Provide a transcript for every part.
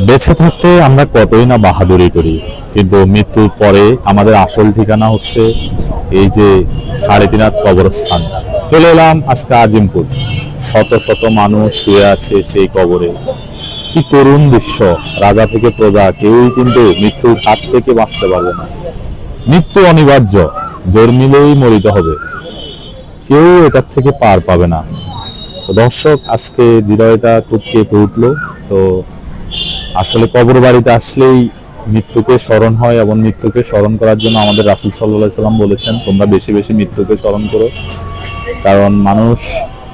বেঁচে থাকতে আমরা কতই না বাহাদুরি করি, কিন্তু মৃত্যুর পরে আমাদের আসল ঠিকানা হচ্ছে এই যে 3.5 হাত কবরস্থান। চলে এলাম আজকে আজিমপুর। শত শত মানুষ শুয়ে আছে সেই কবরে। কি করুণ দৃশ্য! রাজা থেকে প্রজা কেউই কিন্তু মৃত্যুর হাত থেকে বাঁচতে পারবে না। মৃত্যু অনিবার্য, জন্মিলেই মরিতে হবে, কেউ এটার থেকে পার পাবে না। তো দর্শক, আজকে হৃদয়টা খুব কেঁপে উঠলো। তো আসলে কবর বাড়িতে আসলেই মৃত্যুকে স্মরণ হয়, এবং মৃত্যুকে স্মরণ করার জন্য আমাদের রাসূল সাল্লাল্লাহু আলাইহি সাল্লাম বলেছেন, তোমরা বেশি বেশি মৃত্যুকে স্মরণ করো। কারণ মানুষ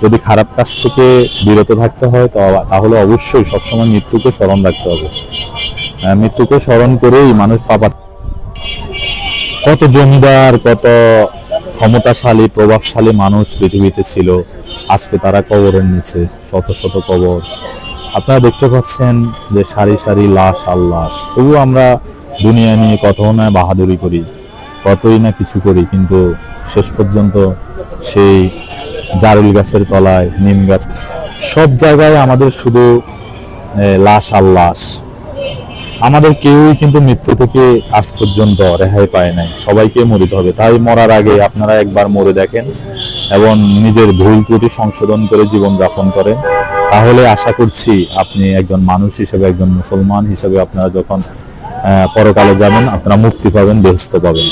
যদি খারাপ কাজ থেকে বিরত থাকতে হয় তাহলে অবশ্যই সবসময় মৃত্যুকে স্মরণ রাখতে হবে। মৃত্যুকে স্মরণ করেই মানুষ কত জমিদার, কত ক্ষমতাশালী প্রভাবশালী মানুষ পৃথিবীতে ছিল, আজকে তারা কবরের নিচে। শত শত কবর আপনারা দেখতে পাচ্ছেন যে সারি সারি লাশ আর লাশ। তবুও আমরা দুনিয়া নিয়ে কতই না বাহাদুরি করি, কতই না কিছু করি, কিন্তু শেষ পর্যন্ত সেই জারুল গাছের তলায়, নিম গাছ, সব জায়গায় আমাদের শুধু লাশ আর লাশ। আমাদের কেউই কিন্তু মৃত্যু থেকে আজ পর্যন্ত রেহাই পায় নাই। সবাইকে মরিতে হবে। তাই মরার আগে আপনারা একবার মরে দেখেন এবং নিজের ভুল ত্রুটি সংশোধন করে জীবন যাপন করেন। তাহলে আশা করছি আপনি একজন মানুষ হিসেবে, একজন মুসলমান হিসেবে আপনারা যখন পরকালে যাবেন, আপনারা মুক্তি পাবেন, বেহেশত পাবেন।